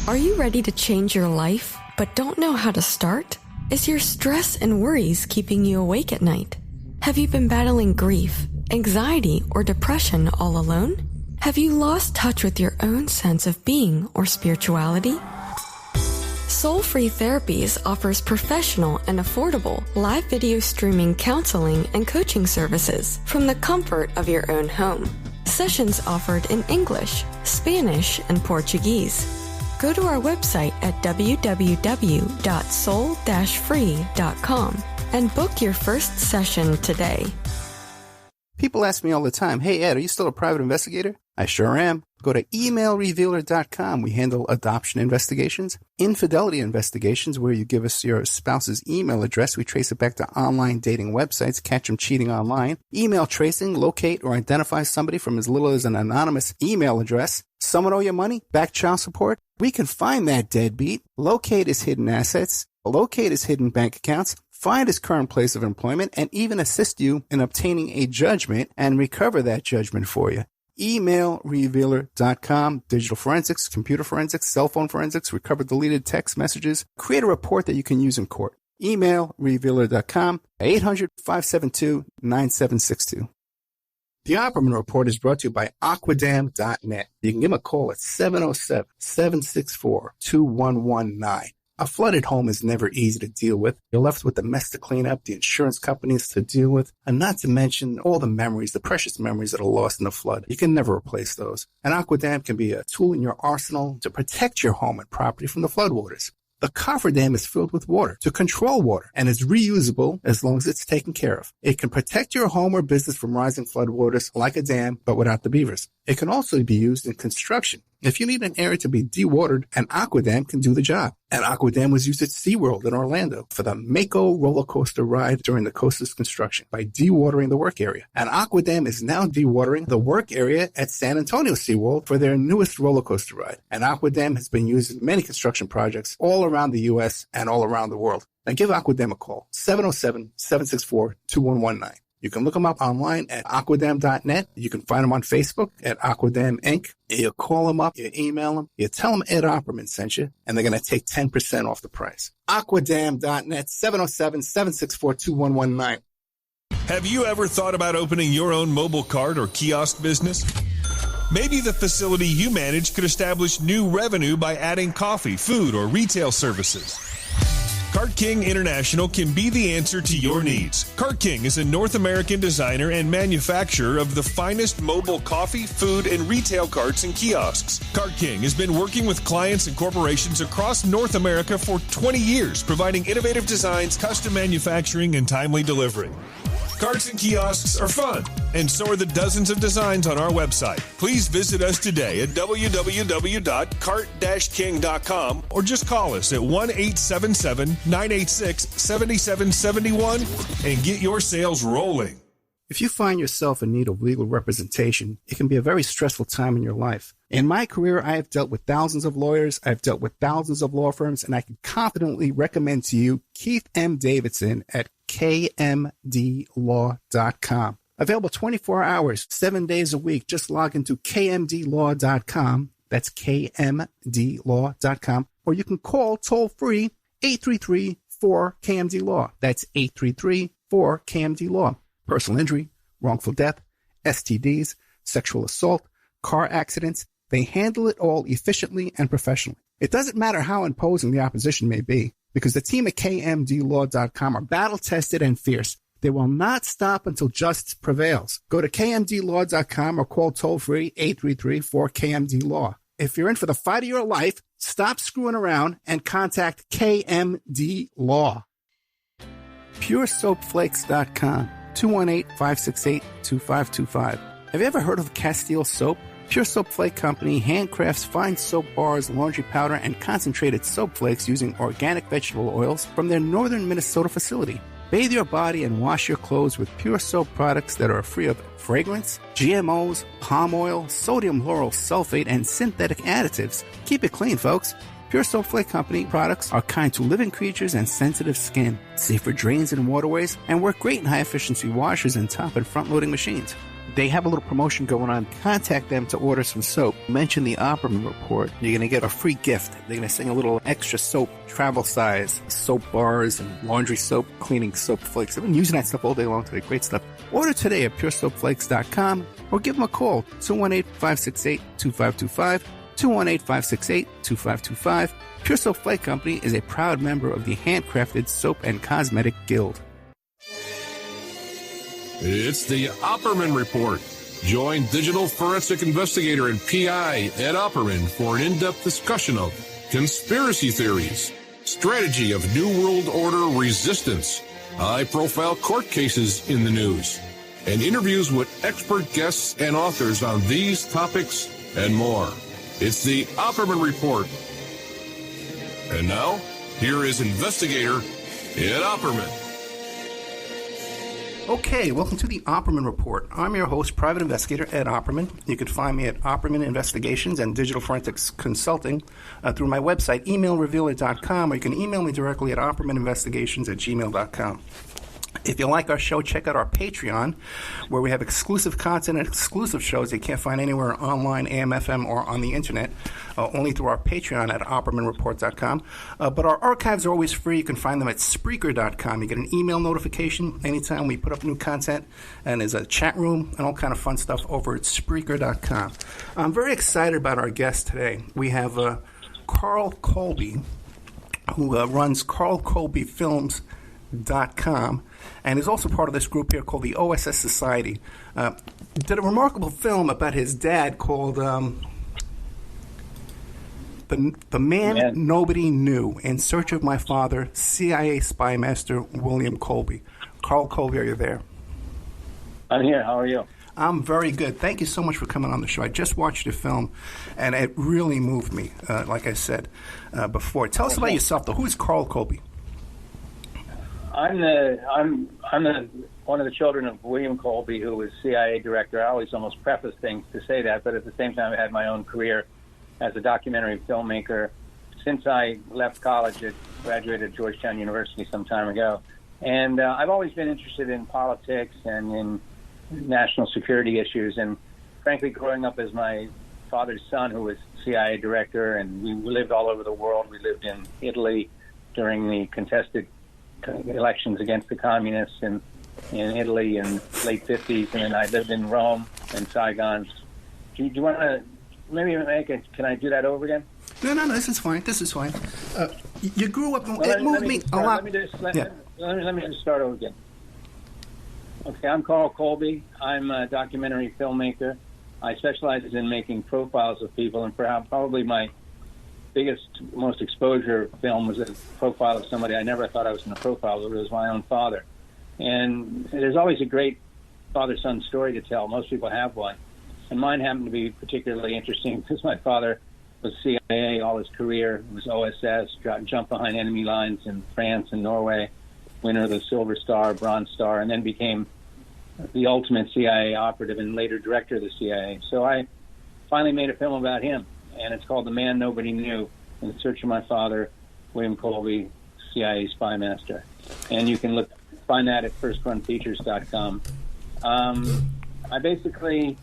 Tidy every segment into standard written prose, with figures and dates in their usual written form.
Are you ready to change your life, but don't know how to start? Is your stress and worries keeping you awake at night? Have you been battling grief, anxiety, or depression all alone? Have you lost touch with your own sense of being or spirituality? Soul Free Therapies offers professional and affordable live video streaming counseling and coaching services from the comfort of your own home. Sessions offered in English, Spanish, and Portuguese. Go to our website at www.soul-free.com and book your first session today. People ask me all the time, hey, Ed, are you still a private investigator? I sure am. Go to emailrevealer.com. We handle adoption investigations, infidelity investigations, where you give us your spouse's email address. We trace it back to online dating websites, catch them cheating online. Email tracing, locate or identify somebody from as little as an anonymous email address. Someone owe you money? Back child support? We can find that deadbeat. Locate his hidden assets. Locate his hidden bank accounts. Find his current place of employment and even assist you in obtaining a judgment and recover that judgment for you. Emailrevealer.com, digital forensics, computer forensics, cell phone forensics, recover deleted text messages, create a report that you can use in court. Emailrevealer.com, 800-572-9762. The Opperman Report is brought to you by Aquadam.net. You can give them a call at 707-764-2119. A flooded home is never easy to deal with. You're left with the mess to clean up, the insurance companies to deal with, and not to mention all the memories, the precious memories that are lost in the flood. You can never replace those. And Aquadam can be a tool in your arsenal to protect your home and property from the floodwaters. The cofferdam is filled with water to control water and is reusable as long as it's taken care of. It can protect your home or business from rising floodwaters like a dam, but without the beavers. It can also be used in construction. If you need an area to be dewatered, an Aquadam can do the job. An Aquadam was used at SeaWorld in Orlando for the Mako roller coaster ride during the coaster's construction by dewatering the work area. An Aquadam is now dewatering the work area at San Antonio SeaWorld for their newest roller coaster ride. An Aquadam has been used in many construction projects all around the U.S. and all around the world. Now give Aquadam a call, 707-764-2119. You can look them up online at aquadam.net. You can find them on Facebook at Aquadam Inc. You call them up, you email them, you tell them Ed Opperman sent you, and they're going to take 10% off the price. Aquadam.net, 707-764-2119. Have you ever thought about opening your own mobile cart or kiosk business? Maybe the facility you manage could establish new revenue by adding coffee, food, or retail services. Cart King International can be the answer to your needs. Cart King is a North American designer and manufacturer of the finest mobile coffee, food, and retail carts and kiosks. Cart King has been working with clients and corporations across North America for 20 years, providing innovative designs, custom manufacturing, and timely delivery. Carts and kiosks are fun, and so are the dozens of designs on our website. Please visit us today at www.cart-king.com or just call us at 1-877-986-7771 and get your sales rolling. If you find yourself in need of legal representation, it can be a very stressful time in your life. In my career, I have dealt with thousands of lawyers, I've dealt with thousands of law firms, and I can confidently recommend to you Keith M. Davidson at kmdlaw.com. Available 24 hours, 7 days a week. Just log into kmdlaw.com. That's kmdlaw.com. Or you can call toll-free 833-4KMD-LAW. That's 833-4KMD-LAW. Personal injury, wrongful death, STDs, sexual assault, car accidents. They handle it all efficiently and professionally. It doesn't matter how imposing the opposition may be, because the team at kmdlaw.com are battle-tested and fierce. They will not stop until justice prevails. Go to kmdlaw.com or call toll-free 833-4KMD-LAW. If you're in for the fight of your life, stop screwing around and contact KMD Law. PureSoapFlakes.com, 218-568-2525. Have you ever heard of Castile Soap? Pure Soap Flake Company handcrafts fine soap bars, laundry powder, and concentrated soap flakes using organic vegetable oils from their northern Minnesota facility. Bathe your body and wash your clothes with Pure Soap products that are free of fragrance, GMOs, palm oil, sodium lauryl sulfate, and synthetic additives. Keep it clean, folks. Pure Soap Flake Company products are kind to living creatures and sensitive skin, safe for drains and waterways, and work great in high-efficiency washers and top and front-loading machines. They have a little promotion going on. Contact them to order some soap. Mention the Opperman Report. You're going to get a free gift. They're going to send you a little extra soap, travel size, soap bars and laundry soap, cleaning soap flakes. I've been using that stuff all day long today. Great stuff. Order today at puresoapflakes.com or give them a call, 218-568-2525, 218-568-2525. Pure Soap Flake Company is a proud member of the Handcrafted Soap and Cosmetic Guild. It's the Opperman Report. Join digital forensic investigator and PI Ed Opperman for an in-depth discussion of conspiracy theories, strategy of New World Order resistance, high-profile court cases in the news, and interviews with expert guests and authors on these topics and more. It's the Opperman Report. And now, here is investigator Ed Opperman. Okay, welcome to the Opperman Report. I'm your host, Private Investigator Ed Opperman. You can find me at Opperman Investigations and Digital Forensics Consulting through my website, emailrevealer.com, or you can email me directly at oppermaninvestigations@gmail.com. If you like our show, check out our Patreon, where we have exclusive content and exclusive shows you can't find anywhere online, AM, FM, or on the internet, only through our Patreon at oppermanreport.com. But our archives are always free. You can find them at Spreaker.com. You get an email notification anytime we put up new content, and there's a chat room and all kind of fun stuff over at Spreaker.com. I'm very excited about our guest today. We have Carl Colby, who runs carlcolbyfilms.com, and is also part of this group here called the OSS Society. Did a remarkable film about his dad called The Man Nobody Knew, In Search of My Father, CIA Spy Master William Colby. Carl Colby, are you there? I'm here. How are you? I'm very good. Thank you so much for coming on the show. I just watched the film, and it really moved me, like I said before. Tell us about yourself, though. Who is Carl Colby? I'm one of the children of William Colby, who was CIA director. I always almost preface things to say that, but at the same time, I had my own career as a documentary filmmaker since I left college. I graduated at Georgetown University some time ago, and I've always been interested in politics and in national security issues. And frankly, growing up as my father's son, who was CIA director, and we lived all over the world. We lived in Italy during the contested elections against the communists in Italy in late 50s, and then I lived in Rome and Saigon. Do you want to maybe make it? Can I do that over again? No, this is fine. You grew up. It moved me a lot. Let me just start over again. Okay, I'm Carl Colby. I'm a documentary filmmaker. I specialize in making profiles of people, and probably my biggest, most exposure film was a profile of somebody I never thought I was going to profile. It was my own father. And there's always a great father-son story to tell. Most people have one. And mine happened to be particularly interesting because my father was CIA all his career. He was OSS, jumped behind enemy lines in France and Norway, winner of the Silver Star, Bronze Star, and then became the ultimate CIA operative and later director of the CIA. So I finally made a film about him, and it's called The Man Nobody Knew, In Search of My Father, William Colby, CIA Spy Master. And you can find that at firstrunfeatures.com. I basically,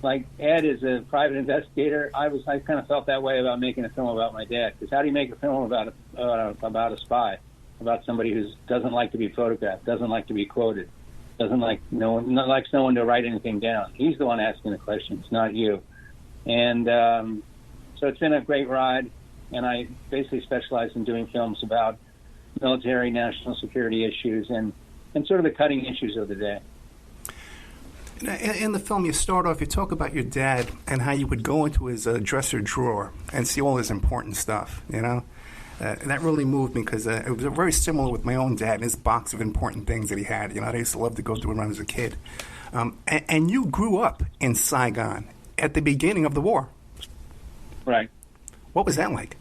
like Ed is a private investigator, I kind of felt that way about making a film about my dad. Because how do you make a film about a spy, about somebody who doesn't like to be photographed, doesn't like to be quoted, likes no one to write anything down? He's the one asking the questions, not you. And so it's been a great ride, and I basically specialize in doing films about military, national security issues, and sort of the cutting issues of the day. In the film, you start off, you talk about your dad and how you would go into his dresser drawer and see all his important stuff, you know? And that really moved me because it was very similar with my own dad and his box of important things that he had. You know, I used to love to go through when I was a kid. And you grew up in Saigon at the beginning of the war. Right. What was that like?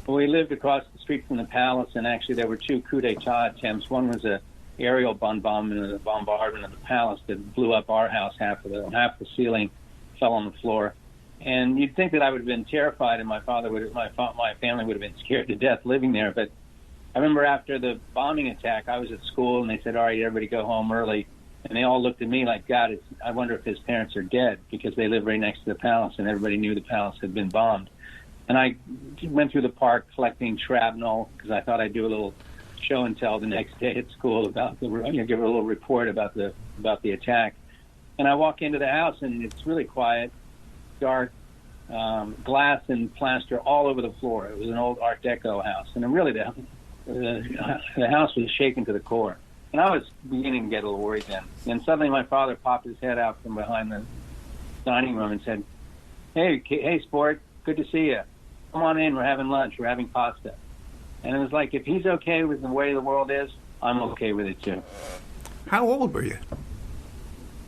Well, we lived across the street from the palace, and actually there were two coup d'etat attempts. One was a aerial bombardment of the palace that blew up our house. Half the ceiling fell on the floor. And you'd think that I would have been terrified, and my family would have been scared to death living there. But I remember after the bombing attack, I was at school, and they said, "All right, everybody go home early." And they all looked at me like, God, I wonder if his parents are dead, because they live right next to the palace, and everybody knew the palace had been bombed. And I went through the park collecting shrapnel, because I thought I'd do a little show and tell the next day at school about give a little report about the attack. And I walk into the house, and it's really quiet, dark, glass and plaster all over the floor. It was an old Art Deco house, and really the house was shaken to the core. And I was beginning to get a little worried then. And suddenly my father popped his head out from behind the dining room and said, hey, sport, good to see you. Come on in, we're having lunch, we're having pasta. And it was like, if he's okay with the way the world is, I'm okay with it too. How old were you?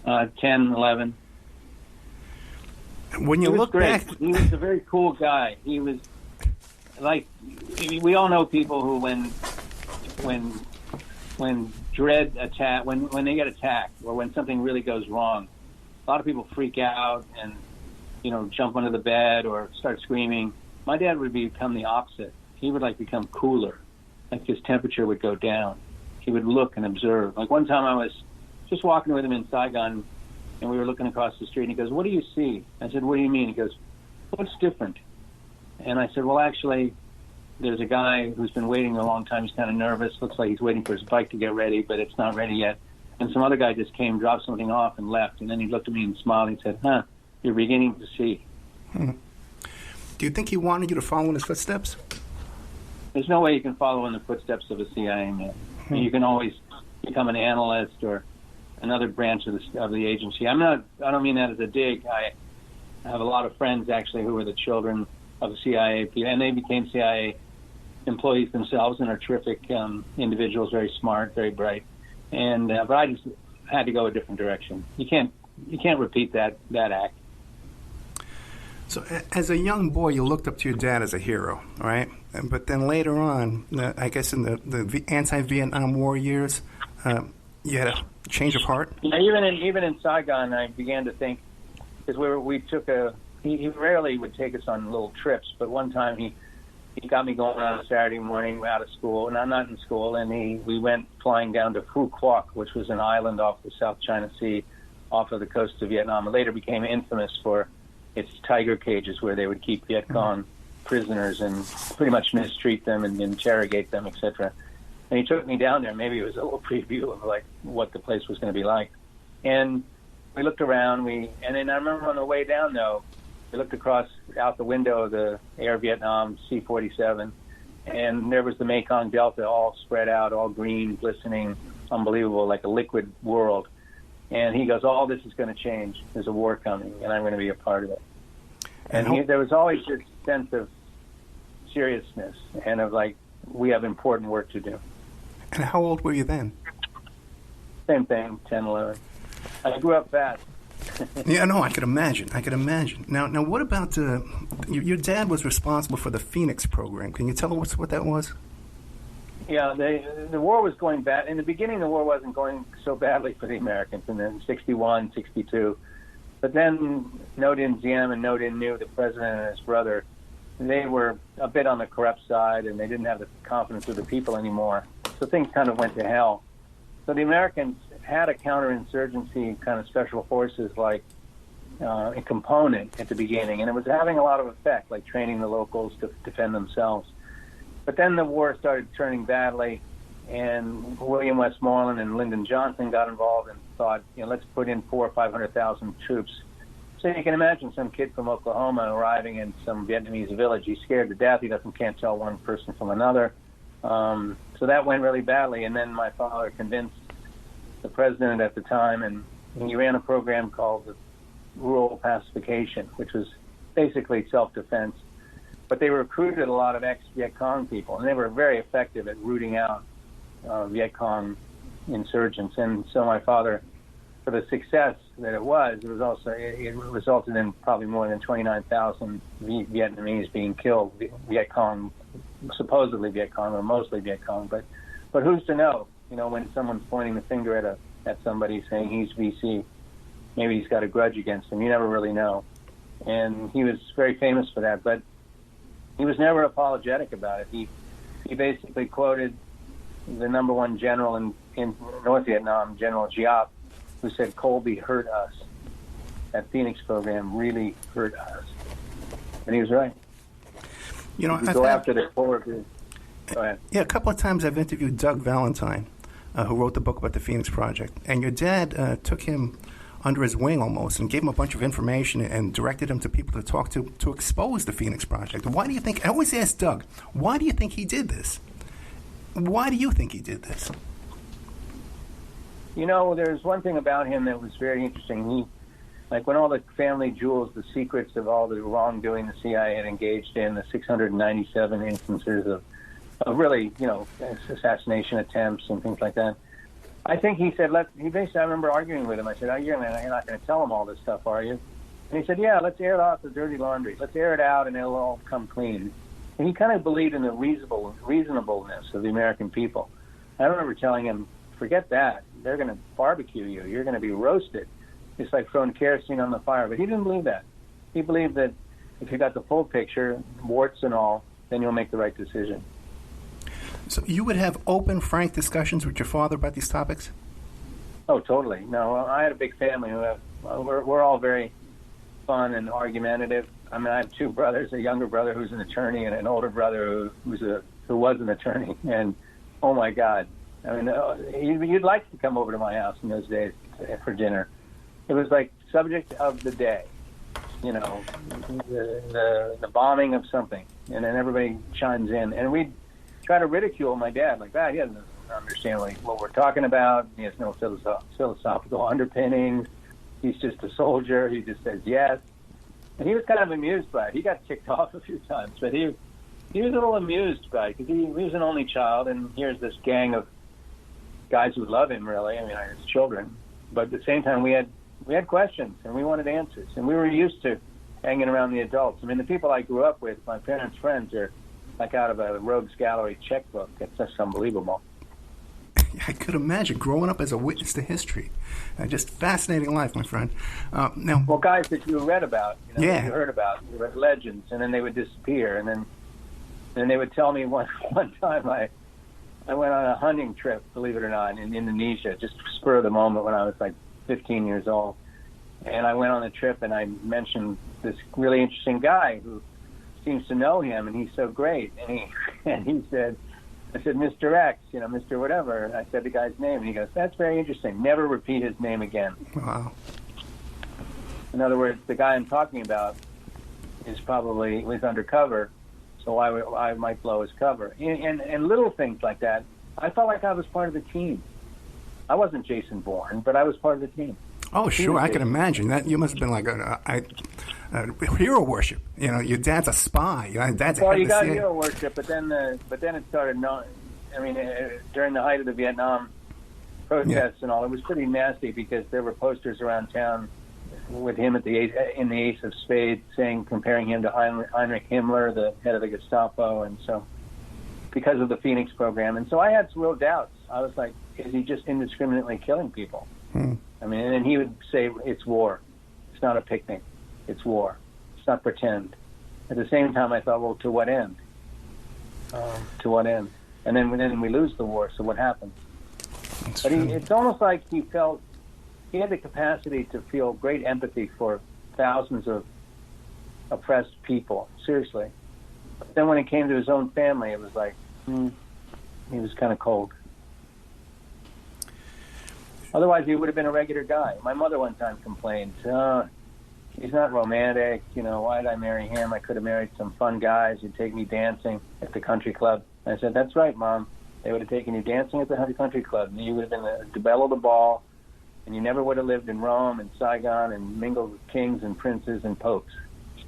10, 11. When you look back... He was a very cool guy. He was like, we all know people who when dread attack, when they get attacked, or when something really goes wrong, a lot of people freak out and, jump under the bed or start screaming. My dad would become the opposite. He would become cooler. Like his temperature would go down. He would look and observe. Like one time I was just walking with him in Saigon, and we were looking across the street, and he goes, what do you see? I said, what do you mean? He goes, what's different? And I said, well, actually, there's a guy who's been waiting a long time. He's kind of nervous. Looks like he's waiting for his bike to get ready, but it's not ready yet. And some other guy just came, dropped something off, and left. And then he looked at me and smiled and said, you're beginning to see. Do you think he wanted you to follow in his footsteps? There's no way you can follow in the footsteps of a CIA man. You can always become an analyst or another branch of the agency. I don't mean that as a dig. I have a lot of friends, actually, who were the children of the CIA, and they became CIA employees themselves and are terrific individuals, very smart, very bright. And but I just had to go a different direction. You can't repeat that act. So as a young boy, you looked up to your dad as a hero, right? But then later on, I guess in the anti-Vietnam War years, you had a change of heart? Yeah, even in Saigon, I began to think, because we took he rarely would take us on little trips, but one time he got me going on a Saturday morning out of school, and I'm not in school, and we went flying down to Phu Quoc, which was an island off the South China Sea, off of the coast of Vietnam. It later became infamous for its tiger cages, where they would keep Viet Cong prisoners and pretty much mistreat them and interrogate them, etc. And he took me down there. Maybe it was a little preview of what the place was going to be like. And we looked around. And then I remember on the way down, though, we looked out the window of the Air Vietnam C-47, and there was the Mekong Delta all spread out, all green, glistening, unbelievable, like a liquid world. And he goes, all this is going to change. There's a war coming, and I'm going to be a part of it. And there was always this sense of seriousness and of we have important work to do. And how old were you then? Same thing, 10, 11. I grew up fast. Yeah, no, I could imagine. Now, what about your dad was responsible for the Phoenix program. Can you tell us what that was? Yeah, the war was going bad. In the beginning, the war wasn't going so badly for the Americans, and then 61, 62. But then No Dinh Diem and No Dinh New, the president and his brother, they were a bit on the corrupt side, and they didn't have the confidence of the people anymore. So things kind of went to hell. So the Americans had a counterinsurgency kind of special forces a component at the beginning, and it was having a lot of effect, like training the locals to defend themselves. But then the war started turning badly, and William Westmoreland and Lyndon Johnson got involved and thought, let's put in 400,000 or 500,000 troops. So you can imagine some kid from Oklahoma arriving in some Vietnamese village. He's scared to death. He can't tell one person from another. So that went really badly. And then my father convinced the president at the time, and he ran a program called the Rural Pacification, which was basically self-defense. But they recruited a lot of ex-Viet Cong people, and they were very effective at rooting out Viet Cong insurgents. And so my father, for the success that it resulted in probably more than 29,000 Vietnamese being killed, Viet Cong, supposedly Viet Cong or mostly Viet Cong. But who's to know? When someone's pointing the finger at somebody saying he's VC, maybe he's got a grudge against him. You never really know. And he was very famous for that, but he was never apologetic about it. He basically quoted the number one general in North Vietnam, General Giap, who said Colby hurt us. That Phoenix program really hurt us. And he was right. You know, go after the core. Go ahead. Yeah, a couple of times I've interviewed Doug Valentine, who wrote the book about the Phoenix Project. And your dad took him under his wing almost and gave him a bunch of information and directed him to people to talk to expose the Phoenix Project. Why do you think, I always ask Doug, why do you think he did this? Why do you think he did this? You know, there's one thing about him that was very interesting. He, like when all the family jewels, the secrets of all the wrongdoing the CIA had engaged in, the 697 instances of really, you know, assassination attempts and things like that. I think he said, he basically, I remember arguing with him. I said, you're not going to tell him all this stuff, are you? And he said, yeah, let's air out the dirty laundry. Let's air it out and it'll all come clean. And he kind of believed in the reasonableness of the American people. I remember telling him, forget that. They're going to barbecue you. You're going to be roasted. It's like throwing kerosene on the fire. But he didn't believe that. He believed that if you got the full picture, warts and all, then you'll make the right decision. So you would have open, frank discussions with your father about these topics? Oh, totally. No, I had a big family. We're all very fun and argumentative. I mean, I have two brothers, a younger brother who's an attorney and an older brother who was an attorney. And, oh, my God. I mean, you'd like to come over to my house in those days for dinner. It was like subject of the day, you know, the bombing of something. And then everybody chimes in. And we'd try to ridicule my dad like that. He doesn't understand what we're talking about. He has no philosophical underpinnings. He's just a soldier. He just says yes. And he was kind of amused by it. He got kicked off a few times, but he was a little amused by it because he was an only child, and here's this gang of guys who love him, really. I mean, his children. But at the same time, we had questions, and we wanted answers. And we were used to hanging around the adults. I mean, the people I grew up with, my parents' friends, are like out of a rogues gallery checkbook. It's just unbelievable. I could imagine growing up as a witness to history. Just fascinating life, my friend. Now, well, guys that you read about, you know, yeah. that you heard about, you read legends, and then they would disappear. And then they would tell me one time I went on a hunting trip, believe it or not, in Indonesia, just spur of the moment when I was like 15 years old. And I went on the trip and I mentioned this really interesting guy who seems to know him, and he's so great. And he said, I said, Mr. X, you know, Mr. whatever. And I said the guy's name, and he goes, that's very interesting. Never repeat his name again. Wow. In other words, the guy I'm talking about was undercover, so I might blow his cover. And little things like that, I felt like I was part of the team. I wasn't Jason Bourne, but I was part of the team. Oh, sure, I can imagine that. You must have been like hero worship. You know, your dad's a spy. You got hero worship, but then it started. During the height of the Vietnam protests and all, it was pretty nasty because there were posters around town with him in the Ace of Spades, comparing him to Heinrich Himmler, the head of the Gestapo, and so because of the Phoenix program, and so I had some real doubts. I was like, is he just indiscriminately killing people? I mean, and then he would say, it's war. It's not a picnic. It's war. It's not pretend. At the same time, I thought, well, to what end? To what end? And then we lose the war, so what happens? But it's almost like he had the capacity to feel great empathy for thousands of oppressed people, seriously. But then when it came to his own family, it was like, he was kind of cold. Otherwise, he would have been a regular guy. My mother one time complained, he's not romantic. You know, why did I marry him? I could have married some fun guys who'd take me dancing at the country club. And I said, that's right, Mom. They would have taken you dancing at the country club. And you would have been the belle of the ball. And you never would have lived in Rome and Saigon and mingled with kings and princes and popes.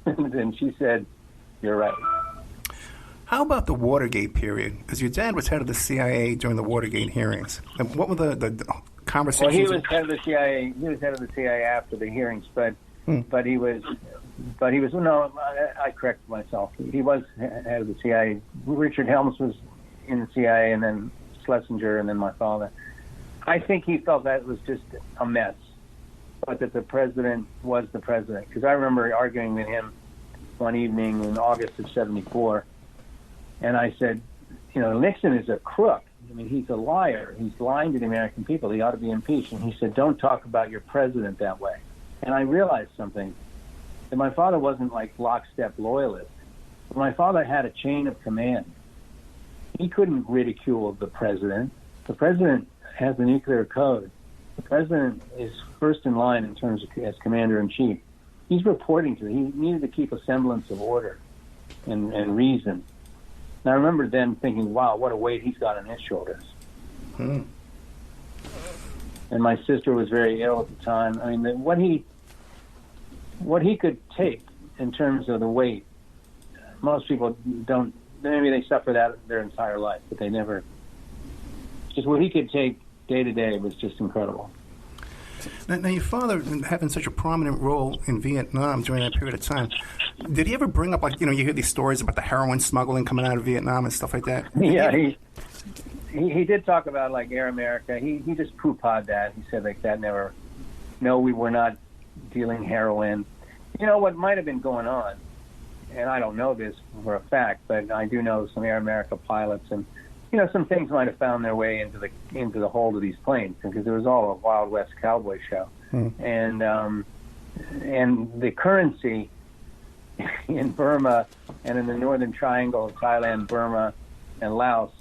And she said, you're right. How about the Watergate period? Because your dad was head of the CIA during the Watergate hearings. And what were the conversations? Well, he was head of the CIA. He was head of the CIA after the hearings, but he was. No, I correct myself. He was head of the CIA. Richard Helms was in the CIA, and then Schlesinger, and then my father. I think he felt that it was just a mess, but that the president was the president. Because I remember arguing with him one evening in August of '74. And I said, you know, Nixon is a crook. I mean, he's a liar. He's lying to the American people. He ought to be impeached. And he said, don't talk about your president that way. And I realized something, that my father wasn't like lockstep loyalist. My father had a chain of command. He couldn't ridicule the president. The president has the nuclear code. The president is first in line in terms of as commander-in-chief. He's reporting to me. He needed to keep a semblance of order and reason. And I remember then thinking, wow, what a weight he's got on his shoulders. And my sister was very ill at the time. I mean, what he could take in terms of the weight, most people don't. Maybe they suffer that their entire life, but they never. Just what he could take day to day was just incredible. Now, your father having such a prominent role in Vietnam during that period of time, did he ever bring up, like, you hear these stories about the heroin smuggling coming out of Vietnam and stuff like that? Yeah, he did talk about, like, Air America. He just poo-pah'd that. He said, like, that never, no, we were not dealing heroin. What might have been going on, and I don't know this for a fact, but I do know some Air America pilots, and some things might have found their way into the hold of these planes, because it was all a Wild West cowboy show. And the currency in Burma and in the Northern Triangle of Thailand, Burma, and Laos.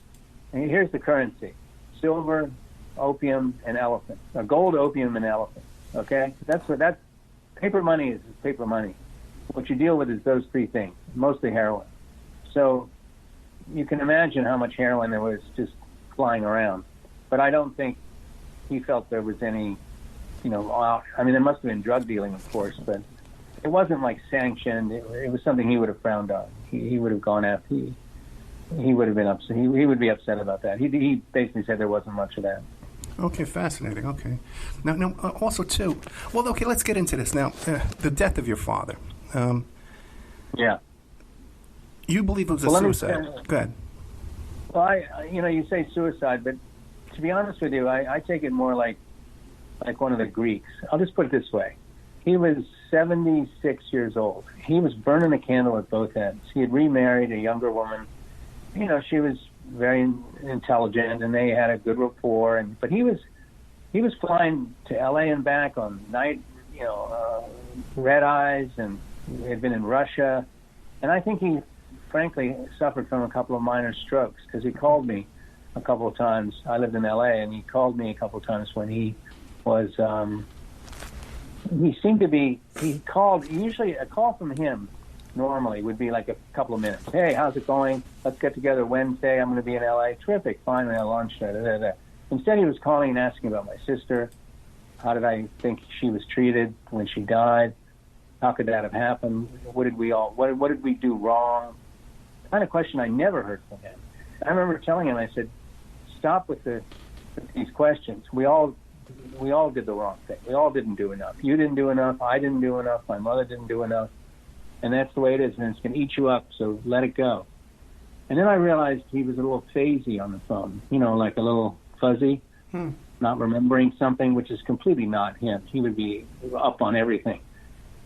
And here's the currency: silver, opium, and elephant. Gold, opium, and elephant. Okay, that's paper money is paper money. What you deal with is those three things, mostly heroin. So you can imagine how much heroin there was just flying around. But I don't think he felt there was any, I mean, there must have been drug dealing, of course, but it wasn't like sanctioned. It was something he would have frowned on. He would have gone after. He would have been upset. He would be upset about that. He basically said there wasn't much of that. Okay, fascinating. Okay. Now, also, too, well, okay, let's get into this. Now, the death of your father. Yeah. You believe it was a suicide. Go ahead. Well, you say suicide, but to be honest with you, I take it more like one of the Greeks. I'll just put it this way. He was 76 years old. He was burning a candle at both ends. He had remarried a younger woman. She was very intelligent, and they had a good rapport. But he was flying to L.A. and back on night, red eyes, and had been in Russia. And I think he, frankly, suffered from a couple of minor strokes, because he called me a couple of times. I lived in L.A., and he called me a couple of times when he was. He seemed to be. He called. Usually, a call from him normally would be like a couple of minutes. Hey, how's it going? Let's get together Wednesday. I'm going to be in L.A. Terrific. Fine. We have lunch. Instead, he was calling and asking about my sister. How did I think she was treated when she died? How could that have happened? What did we do wrong? Kind of question I never heard from him. I remember telling him, I said, stop with these questions. We all did the wrong thing. We all didn't do enough. You didn't do enough. I didn't do enough. My mother didn't do enough. And that's the way it is, and it's going to eat you up, so let it go. And then I realized he was a little phasey on the phone, like a little fuzzy, not remembering something, which is completely not him. He would be up on everything.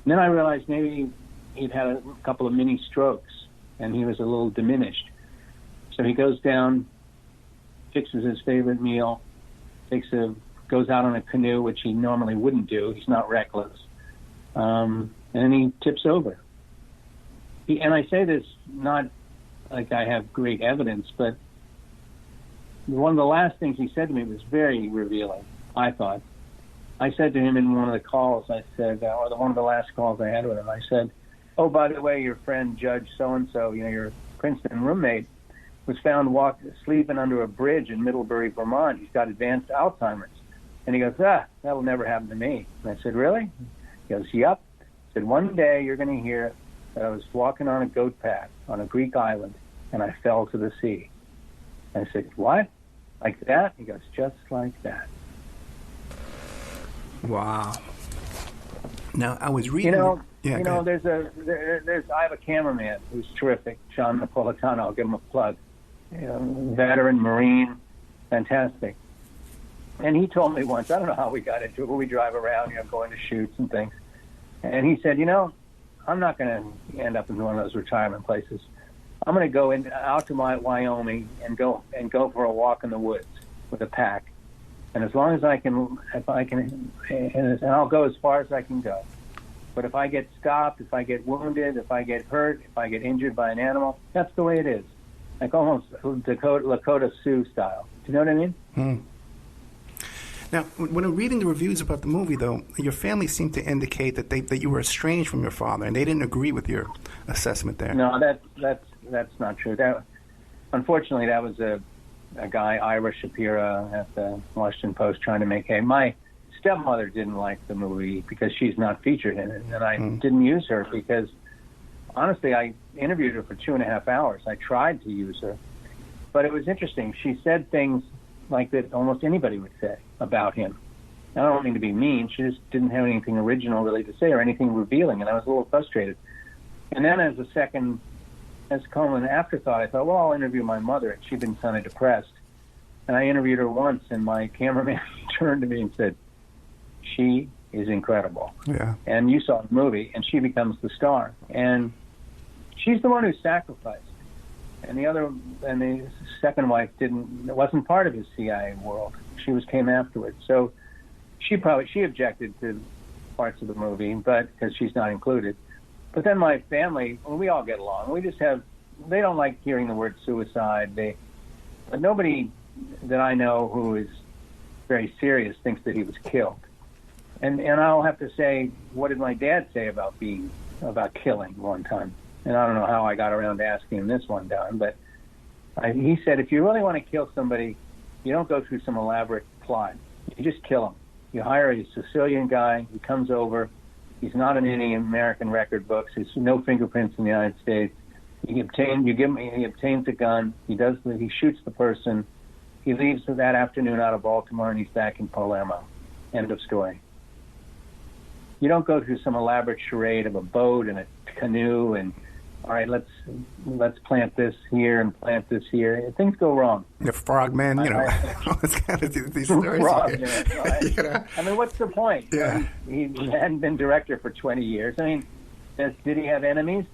And then I realized maybe he'd had a couple of mini strokes, and he was a little diminished. So he goes down, fixes his favorite meal, goes out on a canoe, which he normally wouldn't do. He's not reckless. And then he tips over. And I say this not like I have great evidence, but one of the last things he said to me was very revealing, I thought. I said to him in one of the calls, I said, or one of the last calls I had with him, I said, oh, by the way, your friend Judge so-and-so, your Princeton roommate, was found sleeping under a bridge in Middlebury, Vermont. He's got advanced Alzheimer's. And he goes, that'll never happen to me. And I said, really? He goes, yep. I said, one day you're going to hear that I was walking on a goat path on a Greek island, and I fell to the sea. And I said, what? Like that? He goes, just like that. Wow. Now, I was reading... there's I have a cameraman who's terrific, John Napolitano. I'll give him a plug. Veteran, Marine, fantastic. And he told me once, I don't know how we got into it, but we drive around, going to shoots and things. And he said, I'm not going to end up in one of those retirement places. I'm going to go out to Wyoming and go for a walk in the woods with a pack. And as long as and I'll go as far as I can go. But if I get stopped, if I get wounded, if I get hurt, if I get injured by an animal, that's the way it is. Like almost Lakota Sioux style. Do you know what I mean? Hmm. Now, when I'm reading the reviews about the movie, though, your family seemed to indicate that you were estranged from your father, and they didn't agree with your assessment there. No, that's not true. Unfortunately, that was a guy, Ira Shapiro, at the Washington Post, trying to make hay. My stepmother didn't like the movie because she's not featured in it, and I didn't use her because, honestly, I interviewed her for 2.5 hours. I tried to use her, but it was interesting. She said things like that almost anybody would say about him. I don't mean to be mean. She just didn't have anything original really to say or anything revealing, and I was a little frustrated. And then as kind of an afterthought, I thought, well, I'll interview my mother. And she'd been kind of depressed. And I interviewed her once, and my cameraman turned to me and said, she is incredible. Yeah. And you saw the movie, and she becomes the star. And she's the one who sacrificed. And the second wife wasn't part of his CIA world. She came afterwards. So she objected to parts of the movie, but because she's not included. But then my family, we all get along. They don't like hearing the word suicide. But nobody that I know who is very serious thinks that he was killed. And I'll have to say, what did my dad say about killing one time? And I don't know how I got around to asking him this one time, but he said, if you really want to kill somebody, you don't go through some elaborate plot. You just kill him. You hire a Sicilian guy. He comes over. He's not in any American record books. There's no fingerprints in the United States. He obtains a gun. He shoots the person. He leaves that afternoon out of Baltimore, and he's back in Palermo. End of story. You don't go through some elaborate charade of a boat and a canoe and, all right, let's plant this here and plant this here. Things go wrong. The frogman, it's kind of these stories. Frogman, right? I mean, what's the point? Yeah. He hadn't been director for 20 years. I mean, did he have enemies?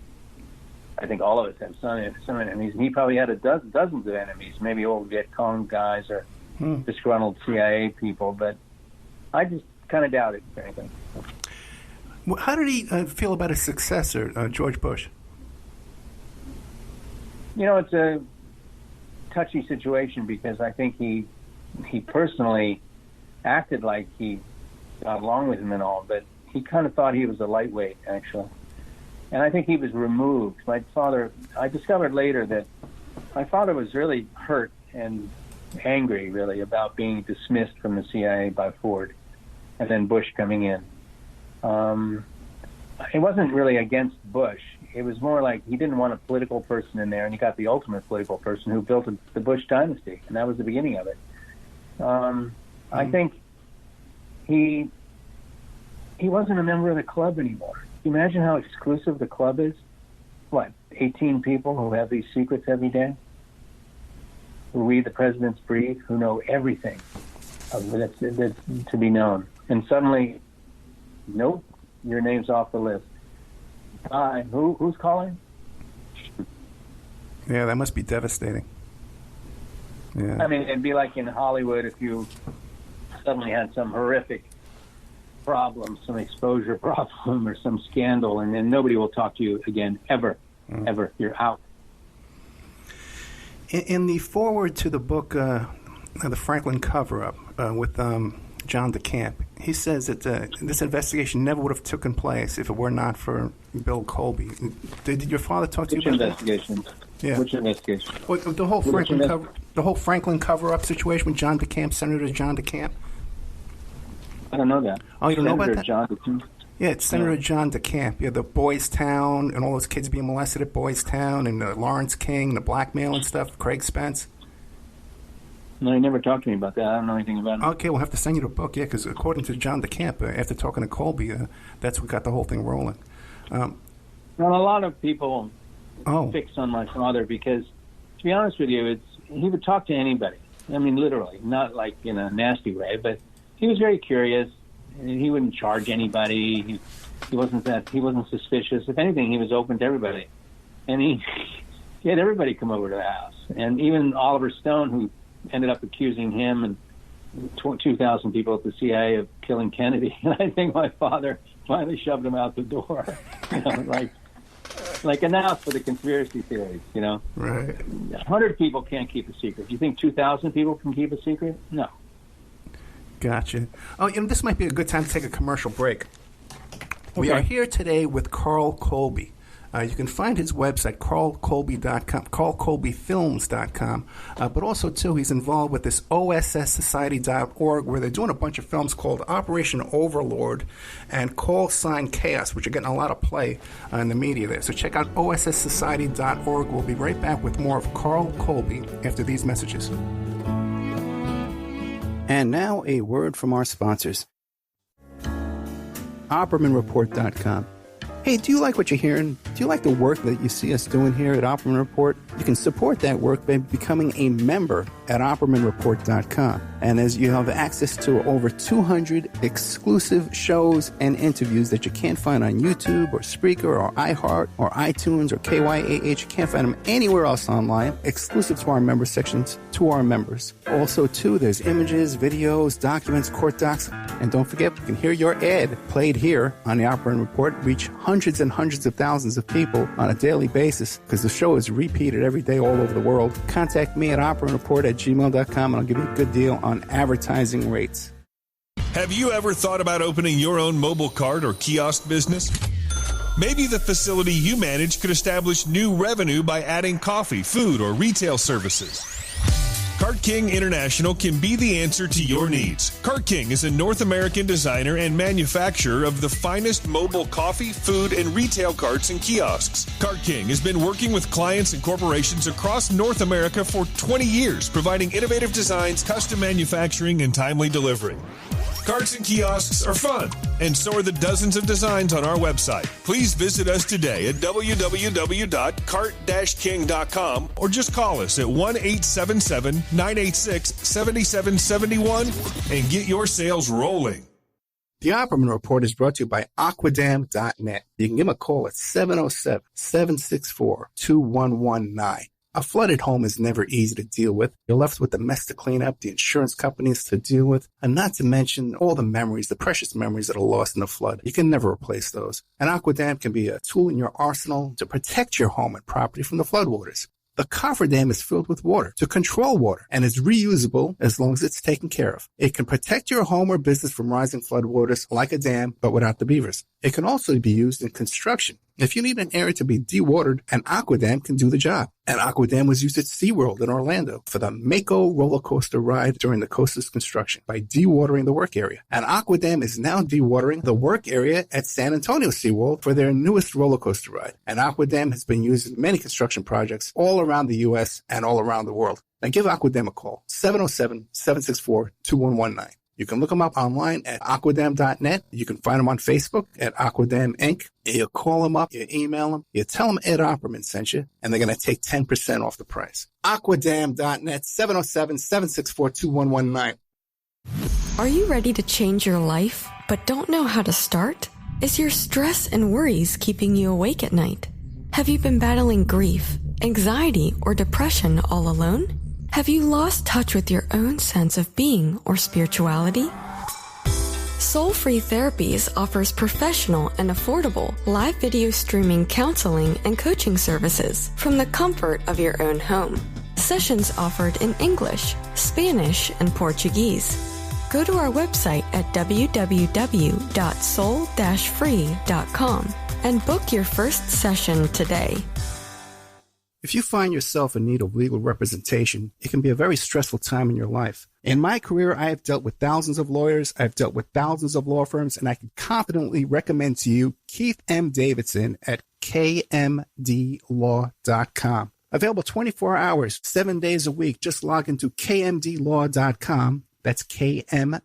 I think all of us have some enemies. And he probably had dozens of enemies, maybe old Viet Cong guys or disgruntled CIA people. But I just kind of doubt it, frankly. How did he feel about his successor, George Bush? It's a touchy situation because I think he personally acted like he got along with him and all, but he kind of thought he was a lightweight, actually. And I think he was removed. I discovered later that my father was really hurt and angry, really, about being dismissed from the CIA by Ford and then Bush coming in. It wasn't really against Bush. It was more like he didn't want a political person in there, and he got the ultimate political person who built the Bush dynasty, and that was the beginning of it. I think he wasn't a member of the club anymore. Can you imagine how exclusive the club is? 18 people who have these secrets every day, who read the president's brief, who know everything that's to be known. And suddenly, nope, your name's off the list. Who's calling? Yeah, that must be devastating. Yeah. I mean, it'd be like in Hollywood if you suddenly had some horrific problem, some exposure problem or some scandal, and then nobody will talk to you again, ever. You're out. In the foreword to the book, the Franklin cover-up with John DeCamp, he says that this investigation never would have taken place if it were not for Bill Colby. Did your father talk to you about investigation? Yeah. Which investigation? Well, the whole Franklin cover-up situation with John DeCamp, Senator John DeCamp. I don't know that. Oh, you don't know about that? John DeCamp? Yeah, it's Senator John DeCamp. Yeah, the Boys Town and all those kids being molested at Boys Town and Lawrence King, the blackmail and stuff, Craig Spence. No, he never talked to me about that. I don't know anything about it. Okay, we'll have to send you the book, yeah, because according to John DeCamp, after talking to Colby, that's what got the whole thing rolling. Well, a lot of people fix on my father because, to be honest with you, he would talk to anybody. I mean, literally, not like in a nasty way, but he was very curious. He wouldn't charge anybody. He wasn't suspicious. If anything, he was open to everybody. And he had everybody come over to the house. And even Oliver Stone, who ended up accusing him and 2,000 people at the CIA of killing Kennedy. And I think my father finally shoved him out the door. Like enough for the conspiracy theories, Right. 100 people can't keep a secret. Do you think 2,000 people can keep a secret? No. Gotcha. Oh, this might be a good time to take a commercial break. We are here today with Carl Colby. You can find his website, carlcolby.com, carlcolbyfilms.com. But also, too, he's involved with this osssociety.org, where they're doing a bunch of films called Operation Overlord and Call Sign Chaos, which are getting a lot of play in the media there. So check out osssociety.org. We'll be right back with more of Carl Colby after these messages. And now a word from our sponsors. OppermanReport.com. Hey, do you like what you're hearing? Do you like the work that you see us doing here at Opperman Report? You can support that work by becoming a member at OppermanReport.com. And as you have access to over 200 exclusive shows and interviews that you can't find on YouTube or Spreaker or iHeart or iTunes or KYAH. You can't find them anywhere else online, exclusive to our member sections, to our members. Also, too, there's images, videos, documents, court docs. And don't forget, you can hear your ad played here on the Opperman Report, reach hundreds and hundreds of thousands of people on a daily basis, because the show is repeated every day all over the world. Contact me at oppermanreport@gmail.com, and I'll give you a good deal on advertising rates. Have you ever thought about opening your own mobile cart or kiosk business? Maybe the facility you manage could establish new revenue by adding coffee, food, or retail services. Cart King International can be the answer to your needs. Cart King is a North American designer and manufacturer of the finest mobile coffee, food, and retail carts and kiosks. Cart King has been working with clients and corporations across North America for 20 years, providing innovative designs, custom manufacturing, and timely delivery. Carts and kiosks are fun, and so are the dozens of designs on our website. Please visit us today at www.cart-king.com or just call us at 1-877-986-7771 and get your sales rolling. The Opperman Report is brought to you by Aquadam.net. You can give them a call at 707-764-2119. A flooded home is never easy to deal with. You're left with the mess to clean up, the insurance companies to deal with, and not to mention all the memories, the precious memories that are lost in the flood. You can never replace those. And Aquadam can be a tool in your arsenal to protect your home and property from the floodwaters. The cofferdam is filled with water to control water and is reusable as long as it's taken care of. It can protect your home or business from rising floodwaters like a dam, but without the beavers. It can also be used in construction. If you need an area to be dewatered, an Aquadam can do the job. An Aquadam was used at SeaWorld in Orlando for the Mako roller coaster ride during the coaster's construction by dewatering the work area. An Aquadam is now dewatering the work area at San Antonio SeaWorld for their newest roller coaster ride. An Aquadam has been used in many construction projects all around the U.S. and all around the world. Now give Aquadam a call, 707-764-2119. You can look them up online at aquadam.net. You can find them on Facebook at Aquadam Inc. You call them up, you email them, you tell them Ed Opperman sent you, and they're going to take 10% off the price. Aquadam.net, 707-764-2119. Are you ready to change your life, but don't know how to start? Is your stress and worries keeping you awake at night? Have you been battling grief, anxiety, or depression all alone? Have you lost touch with your own sense of being or spirituality? Soul Free Therapies offers professional and affordable live video streaming counseling and coaching services from the comfort of your own home. Sessions offered in English, Spanish, and Portuguese. Go to our website at www.soul-free.com and book your first session today. If you find yourself in need of legal representation, it can be a very stressful time in your life. In my career, I have dealt with thousands of lawyers, I've dealt with thousands of law firms, and I can confidently recommend to you Keith M. Davidson at kmdlaw.com. Available 24 hours, 7 days a week. Just log into kmdlaw.com. That's kmdlaw.com.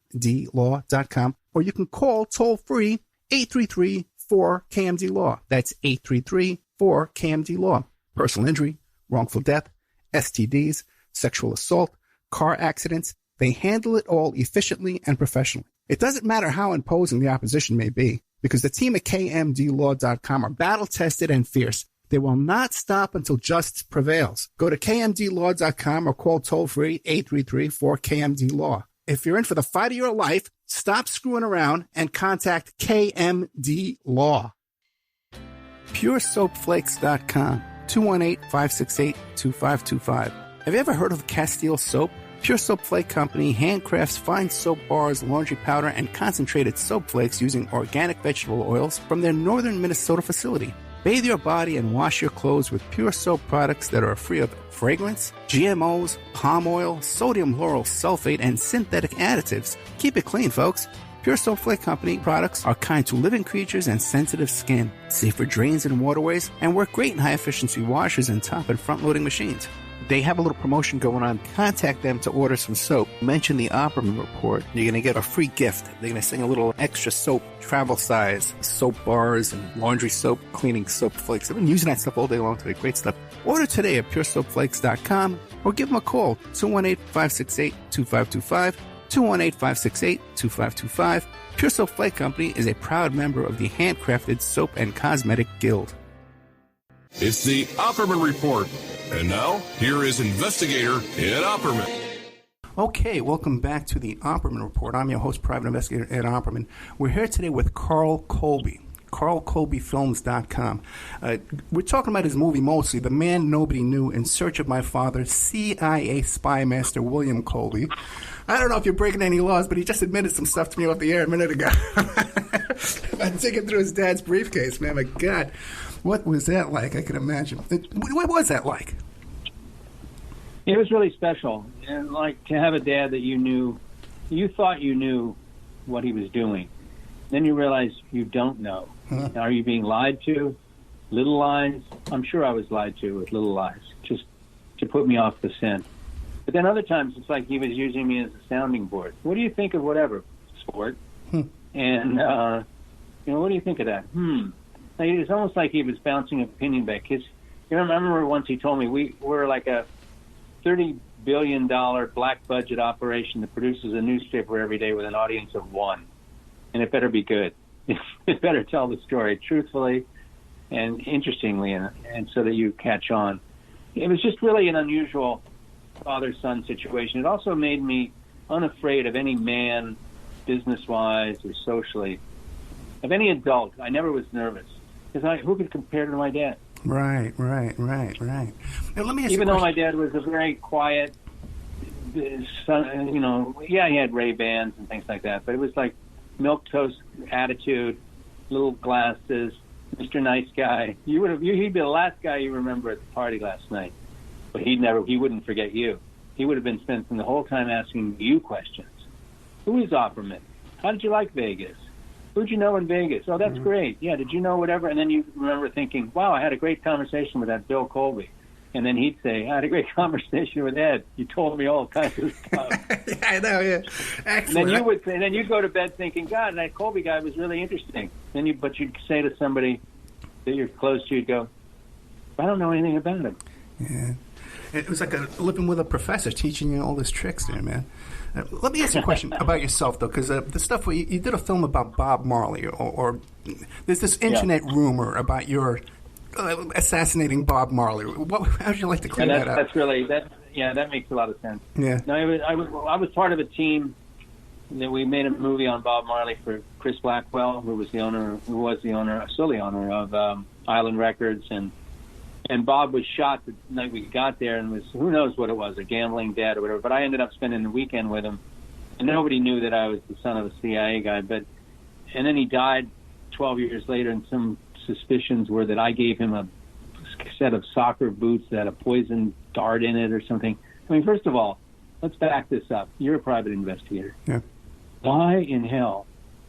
Or you can call toll-free 833-4KMD-LAW. That's 833-4KMD-LAW. Personal injury, wrongful death, STDs, sexual assault, car accidents, they handle it all efficiently and professionally. It doesn't matter how imposing the opposition may be, because the team at kmdlaw.com are battle-tested and fierce. They will not stop until justice prevails. Go to kmdlaw.com or call toll-free 833-4KMD-LAW. If you're in for the fight of your life, stop screwing around and contact KMD Law. PureSoapFlakes.com, 218-568-2525. Have you ever heard of Castile Soap? Pure Soap Flake Company handcrafts fine soap bars, laundry powder, and concentrated soap flakes using organic vegetable oils from their northern Minnesota facility. Bathe your body and wash your clothes with pure soap products that are free of fragrance, GMOs, palm oil, sodium lauryl sulfate, and synthetic additives. Keep it clean, folks. Pure Soap Flake Company products are kind to living creatures and sensitive skin, safe for drains and waterways, and work great in high-efficiency washers and top and front-loading machines. They have a little promotion going on. Contact them to order some soap. Mention the Opperman Report. You're going to get a free gift. They're going to send a little extra soap, travel size, soap bars and laundry soap, cleaning soap flakes. I've been using that stuff all day long today. Great stuff. Order today at puresoapflakes.com or give them a call, 218-568-2525, 218-568-2525. Pure Soap Flake Company is a proud member of the Handcrafted Soap and Cosmetic Guild. It's the Opperman Report. And now, here is investigator Ed Opperman. Okay, welcome back to the Opperman Report. I'm your host, private investigator Ed Opperman. We're here today with Carl Colby, CarlColbyFilms.com. We're talking about his movie mostly, The Man Nobody Knew, In Search of My Father, CIA Spy Master William Colby. I don't know if you're breaking any laws, but he just admitted some stuff to me off the air a minute ago. I'm digging through his dad's briefcase, man. My God. What was that like? I can imagine. What was that like? It was really special. And like to have a dad that you knew, you thought you knew what he was doing. Then you realize you don't know. Huh. Are you being lied to? Little lies? I'm sure I was lied to with little lies, just to put me off the scent. But then other times it's like he was using me as a sounding board. What do you think of whatever? Sport. And, what do you think of that? It's almost like he was bouncing an opinion back. I remember once he told me we're like a $30 billion black budget operation that produces a newspaper every day with an audience of one. And it better be good. It better tell the story truthfully and interestingly and so that you catch on. It was just really an unusual father-son situation. It also made me unafraid of any man, business-wise or socially, of any adult. I never was nervous. Because who could compare to my dad? Right. Now, let me ask Even though my dad was a very quiet, son, he had Ray-Bans and things like that, but it was like milquetoast attitude, little glasses, Mr. Nice Guy. He'd be the last guy you remember at the party last night, but he wouldn't forget you. He would have been spending the whole time asking you questions. Who is Opperman? How did you like Vegas? Who'd you know in Vegas? Oh, that's great. Yeah, did you know whatever? And then you remember thinking, wow, I had a great conversation with that Bill Colby. And then he'd say, I had a great conversation with Ed. You told me all kinds of stuff. Yeah, I know, yeah. Excellent. And then you'd go to bed thinking, God, that Colby guy was really interesting. But you'd say to somebody that you're close to, you'd go, I don't know anything about him. Yeah. It was like living with a professor teaching you all these tricks there, man. Let me ask you a question about yourself, though, because the stuff where you did a film about Bob Marley, or there's this internet rumor about your assassinating Bob Marley. How would you like to clear that up? That's really that makes a lot of sense. Yeah. No, I was part of a team that we made a movie on Bob Marley for Chris Blackwell, who was the owner, still the owner of Island Records, and Bob was shot the night we got there, and was, who knows what it was, a gambling debt or whatever. But I ended up spending the weekend with him, and nobody knew that I was the son of a CIA guy. And then he died 12 years later, and some suspicions were that I gave him a set of soccer boots that had a poison dart in it or something. I mean, first of all, let's back this up. You're a private investigator. Yeah. Why in hell,